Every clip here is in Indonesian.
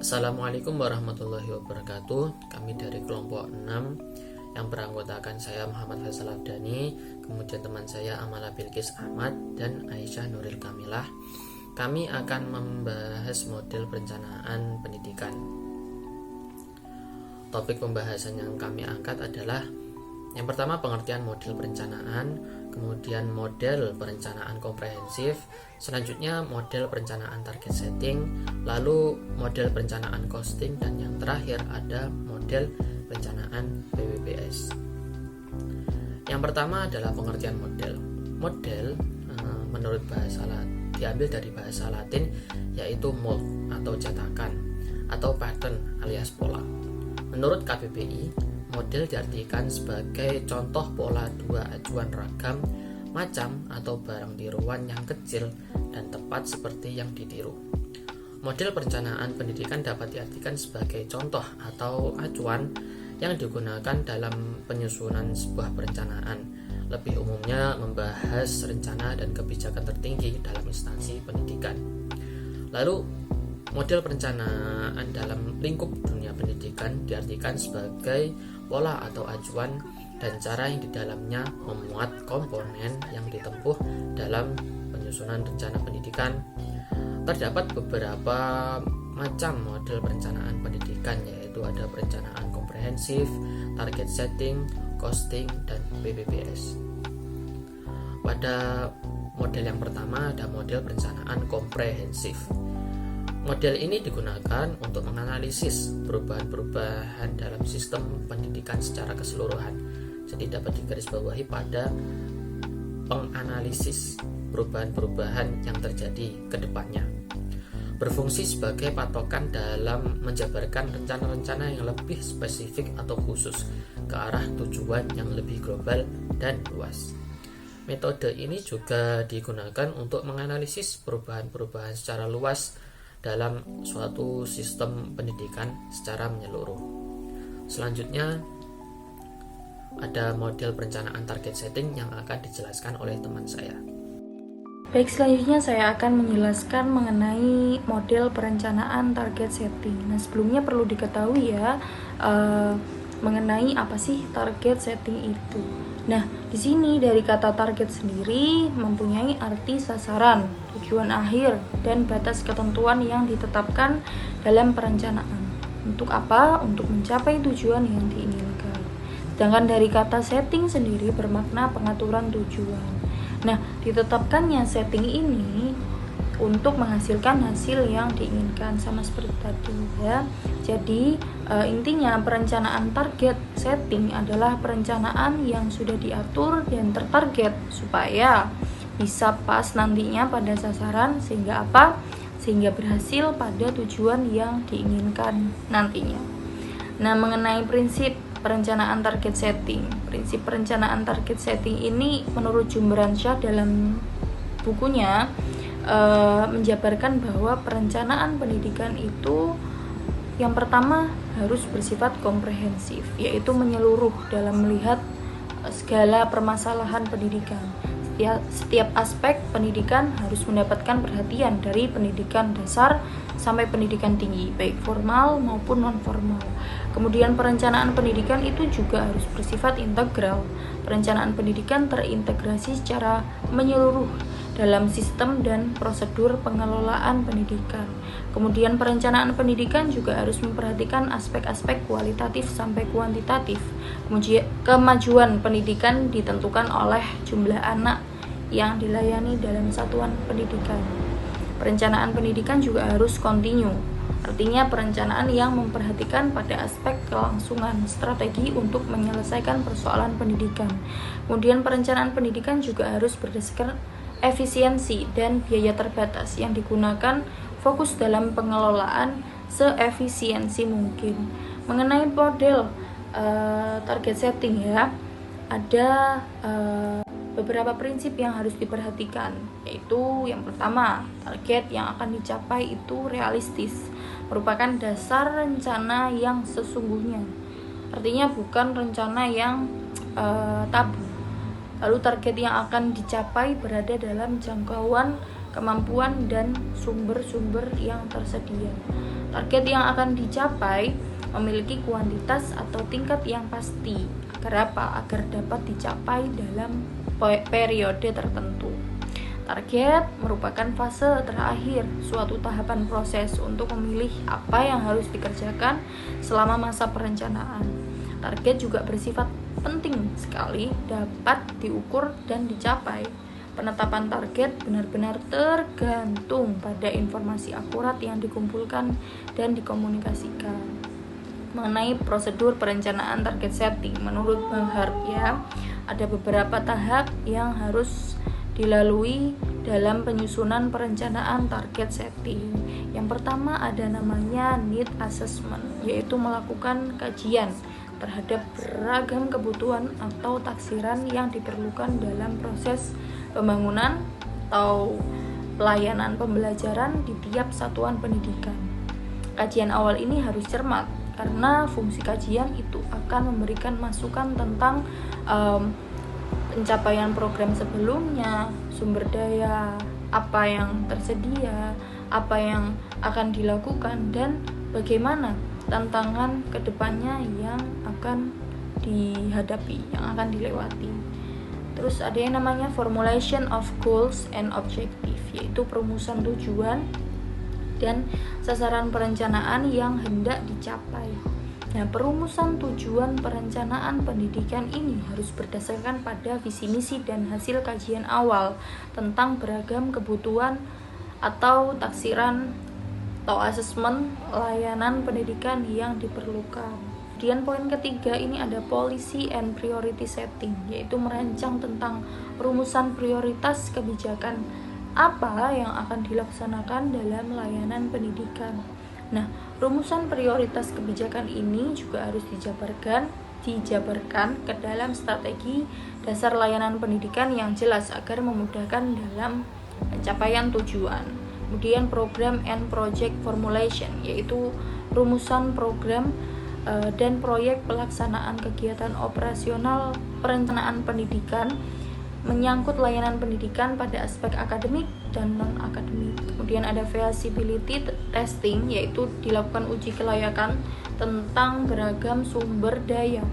Assalamualaikum warahmatullahi wabarakatuh. Kami dari kelompok 6 yang beranggotakan saya Muhammad Faisal Abdani, kemudian teman saya Amala Bilqis Ahmad dan Aisyah Nuril Kamilah. Kami akan membahas model perencanaan pendidikan. Topik pembahasan yang kami angkat adalah yang pertama pengertian model perencanaan, kemudian model perencanaan komprehensif, selanjutnya model perencanaan target setting, lalu model perencanaan costing, dan yang terakhir ada model perencanaan PPPS. Yang pertama adalah pengertian model. Model menurut diambil dari bahasa Latin yaitu mold atau cetakan atau pattern alias pola. Menurut KBBI, model diartikan sebagai contoh pola dua ajuan ragam, macam atau barang tiruan yang kecil dan tepat seperti yang ditiru. Model perencanaan pendidikan dapat diartikan sebagai contoh atau acuan yang digunakan dalam penyusunan sebuah perencanaan. Lebih umumnya membahas rencana dan kebijakan tertinggi dalam instansi pendidikan. Lalu, model perencanaan dalam lingkup dunia pendidikan diartikan sebagai pola atau acuan dan cara yang di dalamnya memuat komponen yang ditempuh dalam penyusunan rencana pendidikan. Terdapat beberapa macam model perencanaan pendidikan, yaitu ada perencanaan komprehensif, target setting, costing, dan PPPS. Pada model yang pertama ada model perencanaan komprehensif. Model ini digunakan untuk menganalisis perubahan-perubahan dalam sistem pendidikan secara keseluruhan. Jadi dapat digarisbawahi pada penganalisis perubahan-perubahan yang terjadi ke depannya. Berfungsi sebagai patokan dalam menjabarkan rencana-rencana yang lebih spesifik atau khusus ke arah tujuan yang lebih global dan luas. Metode ini juga digunakan untuk menganalisis perubahan-perubahan secara luas dalam suatu sistem pendidikan secara menyeluruh. Selanjutnya ada model perencanaan target setting yang akan dijelaskan oleh teman saya. Baik, selanjutnya saya akan menjelaskan mengenai model perencanaan target setting. Nah, sebelumnya perlu diketahui ya mengenai apa sih target setting itu. Nah, di sini dari kata target sendiri mempunyai arti sasaran, tujuan akhir, dan batas ketentuan yang ditetapkan dalam perencanaan. Untuk apa? Untuk mencapai tujuan yang diinginkan. Sedangkan dari kata setting sendiri bermakna pengaturan tujuan. Nah, ditetapkannya setting ini untuk menghasilkan hasil yang diinginkan, sama seperti tadi ya. Jadi intinya perencanaan target setting adalah perencanaan yang sudah diatur dan tertarget supaya bisa pas nantinya pada sasaran, sehingga apa? Sehingga berhasil pada tujuan yang diinginkan nantinya. Nah, mengenai prinsip perencanaan target setting. Prinsip perencanaan target setting ini menurut Jumransyah dalam bukunya menjabarkan bahwa perencanaan pendidikan itu yang pertama harus bersifat komprehensif, yaitu menyeluruh dalam melihat segala permasalahan pendidikan. Setiap aspek pendidikan harus mendapatkan perhatian dari pendidikan dasar sampai pendidikan tinggi, baik formal maupun non-formal. Kemudian perencanaan pendidikan itu juga harus bersifat integral. Perencanaan pendidikan terintegrasi secara menyeluruh dalam sistem dan prosedur pengelolaan pendidikan. Kemudian perencanaan pendidikan juga harus memperhatikan aspek-aspek kualitatif sampai kuantitatif. Kemajuan pendidikan ditentukan oleh jumlah anak yang dilayani dalam satuan pendidikan. Perencanaan pendidikan juga harus kontinu, artinya perencanaan yang memperhatikan pada aspek kelangsungan strategi untuk menyelesaikan persoalan pendidikan. Kemudian perencanaan pendidikan juga harus berdasarkan efisiensi dan biaya terbatas yang digunakan fokus dalam pengelolaan seefisiensi mungkin. Mengenai model target setting ya, ada beberapa prinsip yang harus diperhatikan, yaitu yang pertama, target yang akan dicapai itu realistis, merupakan dasar rencana yang sesungguhnya, artinya bukan rencana yang tabu. Lalu target yang akan dicapai berada dalam jangkauan kemampuan dan sumber-sumber yang tersedia. Target yang akan dicapai memiliki kuantitas atau tingkat yang pasti. Agar apa? Agar dapat dicapai dalam periode tertentu. Target merupakan fase terakhir suatu tahapan proses untuk memilih apa yang harus dikerjakan selama masa perencanaan. Target juga bersifat penting sekali dapat diukur dan dicapai. Penetapan target benar-benar tergantung pada informasi akurat yang dikumpulkan dan dikomunikasikan. Mengenai prosedur perencanaan target setting, menurut Bang Hart ada beberapa tahap yang harus dilalui dalam penyusunan perencanaan target setting. Yang pertama ada namanya need assessment, yaitu melakukan kajian terhadap beragam kebutuhan atau taksiran yang diperlukan dalam proses pembangunan atau pelayanan pembelajaran di tiap satuan pendidikan. Kajian awal ini harus cermat karena fungsi kajian itu akan memberikan masukan tentang pencapaian program sebelumnya, sumber daya, apa yang tersedia, apa yang akan dilakukan, dan bagaimana tantangan kedepannya yang akan dihadapi, yang akan dilewati. Terus ada yang namanya formulation of goals and objective, yaitu perumusan tujuan dan sasaran perencanaan yang hendak dicapai. Nah, perumusan tujuan perencanaan pendidikan ini harus berdasarkan pada visi misi dan hasil kajian awal tentang beragam kebutuhan atau taksiran atau asesmen layanan pendidikan yang diperlukan. Kemudian poin ketiga ini ada policy and priority setting, yaitu merancang tentang rumusan prioritas kebijakan apa yang akan dilaksanakan dalam layanan pendidikan. Nah, rumusan prioritas kebijakan ini juga harus dijabarkan ke dalam strategi dasar layanan pendidikan yang jelas agar memudahkan dalam pencapaian tujuan. Kemudian program and project formulation, yaitu rumusan program dan proyek pelaksanaan kegiatan operasional perencanaan pendidikan menyangkut layanan pendidikan pada aspek akademik dan non-akademik. Kemudian ada feasibility testing, yaitu dilakukan uji kelayakan tentang beragam sumber daya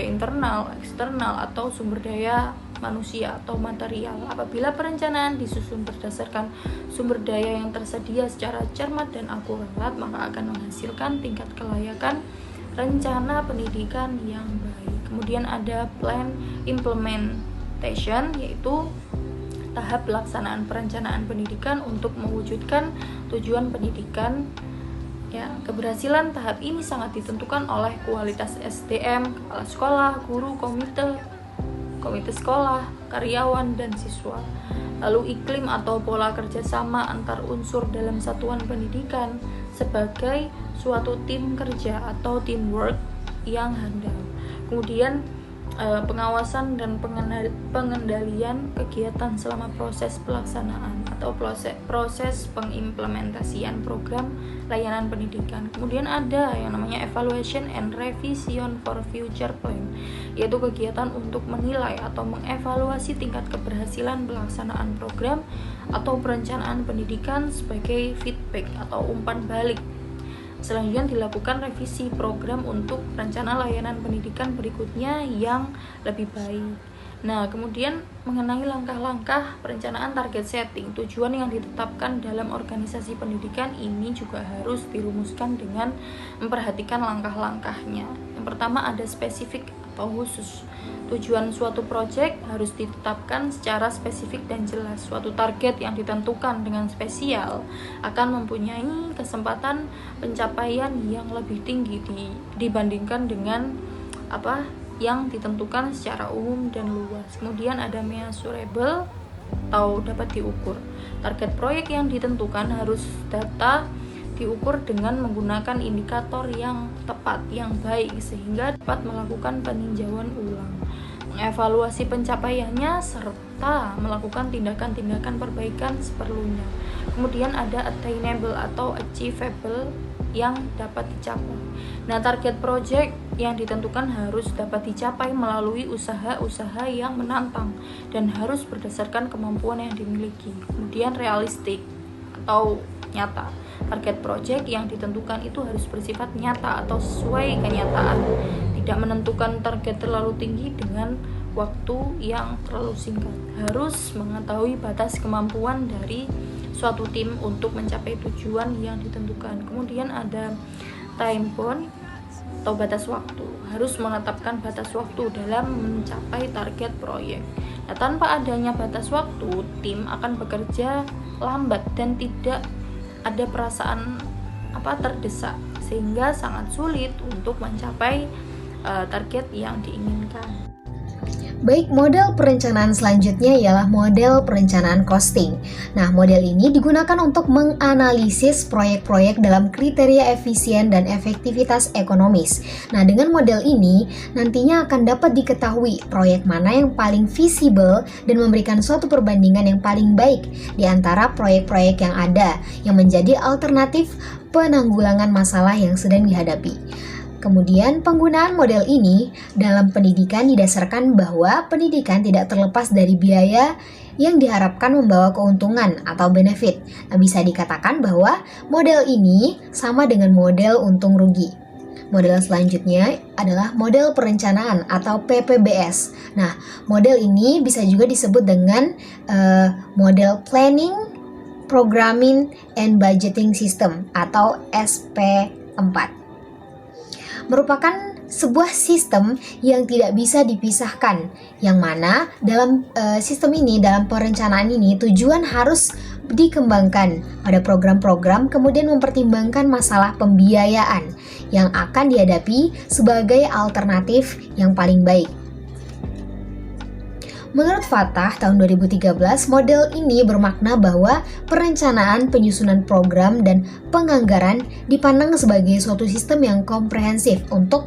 internal, eksternal, atau sumber daya manusia atau material. Apabila perencanaan disusun berdasarkan sumber daya yang tersedia secara cermat dan akurat, maka akan menghasilkan tingkat kelayakan rencana pendidikan yang baik. Kemudian ada plan implementation, yaitu tahap pelaksanaan perencanaan pendidikan untuk mewujudkan tujuan pendidikan. Ya, keberhasilan tahap ini sangat ditentukan oleh kualitas SDM, kepala sekolah, guru, komite sekolah, karyawan, dan siswa. Lalu iklim atau pola kerjasama antar unsur dalam satuan pendidikan sebagai suatu tim kerja atau teamwork yang handal. Kemudian pengawasan dan pengendalian kegiatan selama proses pelaksanaan atau proses pengimplementasian program layanan pendidikan. Kemudian ada yang namanya evaluation and revision for future plan, yaitu kegiatan untuk menilai atau mengevaluasi tingkat keberhasilan pelaksanaan program atau perencanaan pendidikan sebagai feedback atau umpan balik. Selanjutnya dilakukan revisi program untuk rencana layanan pendidikan berikutnya yang lebih baik. Nah, kemudian mengenai langkah-langkah perencanaan target setting, tujuan yang ditetapkan dalam organisasi pendidikan ini juga harus dirumuskan dengan memperhatikan langkah-langkahnya. Yang pertama ada spesifik atau khusus. Tujuan suatu proyek harus ditetapkan secara spesifik dan jelas. Suatu target yang ditentukan dengan spesial akan mempunyai kesempatan pencapaian yang lebih tinggi dibandingkan dengan yang ditentukan secara umum dan luas. Kemudian ada measurable atau dapat diukur. Target proyek yang ditentukan harus diukur dengan menggunakan indikator yang tepat, yang baik, sehingga dapat melakukan peninjauan ulang, mengevaluasi pencapaiannya, serta melakukan tindakan-tindakan perbaikan seperlunya. Kemudian ada attainable atau achievable yang dapat dicapai. Nah, target project yang ditentukan harus dapat dicapai melalui usaha-usaha yang menantang dan harus berdasarkan kemampuan yang dimiliki. Kemudian realistik atau nyata. Target project yang ditentukan itu harus bersifat nyata atau sesuai kenyataan, tidak menentukan target terlalu tinggi dengan waktu yang terlalu singkat. Harus mengetahui batas kemampuan dari suatu tim untuk mencapai tujuan yang ditentukan. Kemudian ada time bound atau batas waktu. Harus menetapkan batas waktu dalam mencapai target proyek. Nah, tanpa adanya batas waktu, tim akan bekerja lambat dan tidak ada perasaan terdesak, sehingga sangat sulit untuk mencapai target yang diinginkan. Baik, model perencanaan selanjutnya ialah model perencanaan costing. Nah, model ini digunakan untuk menganalisis proyek-proyek dalam kriteria efisien dan efektivitas ekonomis. Nah, dengan model ini nantinya akan dapat diketahui proyek mana yang paling visible dan memberikan suatu perbandingan yang paling baik di antara proyek-proyek yang ada yang menjadi alternatif penanggulangan masalah yang sedang dihadapi. Kemudian penggunaan model ini dalam pendidikan didasarkan bahwa pendidikan tidak terlepas dari biaya yang diharapkan membawa keuntungan atau benefit. Nah, bisa dikatakan bahwa model ini sama dengan model untung rugi. Model selanjutnya adalah model perencanaan atau PPBS. Nah, model ini bisa juga disebut dengan model Planning, Programming, and Budgeting System atau SP4. Merupakan sebuah sistem yang tidak bisa dipisahkan, yang mana dalam sistem ini, dalam perencanaan ini, tujuan harus dikembangkan pada program-program, kemudian mempertimbangkan masalah pembiayaan yang akan dihadapi sebagai alternatif yang paling baik. Menurut Fatah tahun 2013, model ini bermakna bahwa perencanaan, penyusunan program, dan penganggaran dipandang sebagai suatu sistem yang komprehensif untuk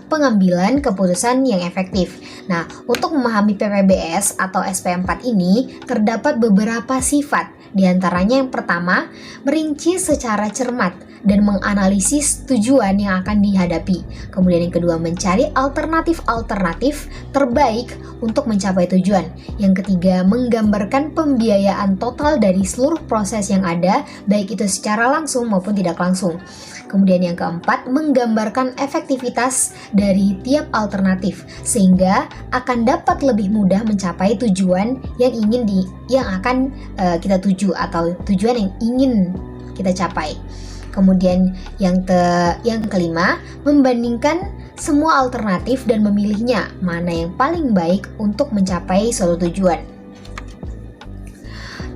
pengambilan keputusan yang efektif. Nah, untuk memahami PPBS atau SP4 ini, terdapat beberapa sifat. Di antaranya yang pertama, merinci secara cermat dan menganalisis tujuan yang akan dihadapi. Kemudian yang kedua, mencari alternatif-alternatif terbaik untuk mencapai tujuan. Yang ketiga, menggambarkan pembiayaan total dari seluruh proses yang ada, baik itu secara langsung maupun tidak langsung. Kemudian yang keempat, menggambarkan efektivitas dari tiap alternatif sehingga akan dapat lebih mudah mencapai tujuan yang akan kita tuju atau tujuan yang ingin kita capai. Kemudian yang kelima, membandingkan semua alternatif dan memilihnya mana yang paling baik untuk mencapai suatu tujuan.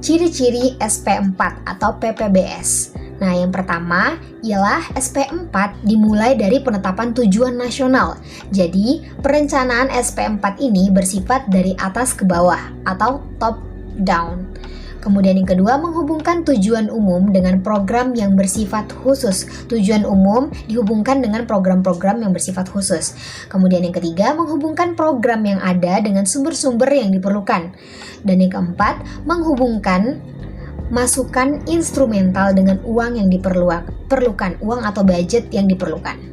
Ciri-ciri SP4 atau PPBS. Nah, yang pertama ialah SP4 dimulai dari penetapan tujuan nasional. Jadi, perencanaan SP4 ini bersifat dari atas ke bawah atau top down. Kemudian yang kedua, menghubungkan tujuan umum dengan program yang bersifat khusus. Tujuan umum dihubungkan dengan program-program yang bersifat khusus. Kemudian yang ketiga, menghubungkan program yang ada dengan sumber-sumber yang diperlukan. Dan yang keempat, menghubungkan masukan instrumental dengan uang yang diperlukan, uang atau budget yang diperlukan.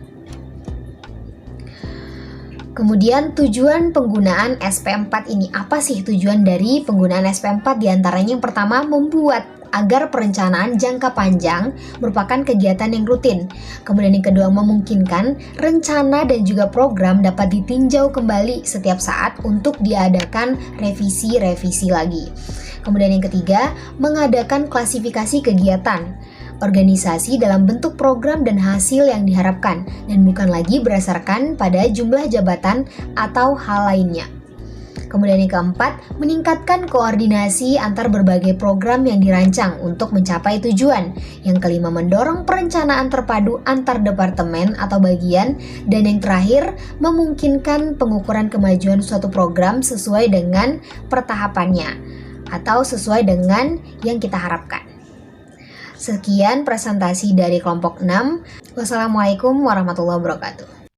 Kemudian tujuan penggunaan SP4 ini, apa sih tujuan dari penggunaan SP4? Di antaranya yang pertama, membuat agar perencanaan jangka panjang merupakan kegiatan yang rutin. Kemudian yang kedua, memungkinkan rencana dan juga program dapat ditinjau kembali setiap saat untuk diadakan revisi lagi. Kemudian yang ketiga, mengadakan klasifikasi kegiatan organisasi dalam bentuk program dan hasil yang diharapkan dan bukan lagi berdasarkan pada jumlah jabatan atau hal lainnya. Kemudian yang keempat, meningkatkan koordinasi antar berbagai program yang dirancang untuk mencapai tujuan. Yang kelima, mendorong perencanaan terpadu antar departemen atau bagian. Dan yang terakhir, memungkinkan pengukuran kemajuan suatu program sesuai dengan pertahapannya atau sesuai dengan yang kita harapkan. Sekian presentasi dari kelompok 6. Wassalamualaikum warahmatullahi wabarakatuh.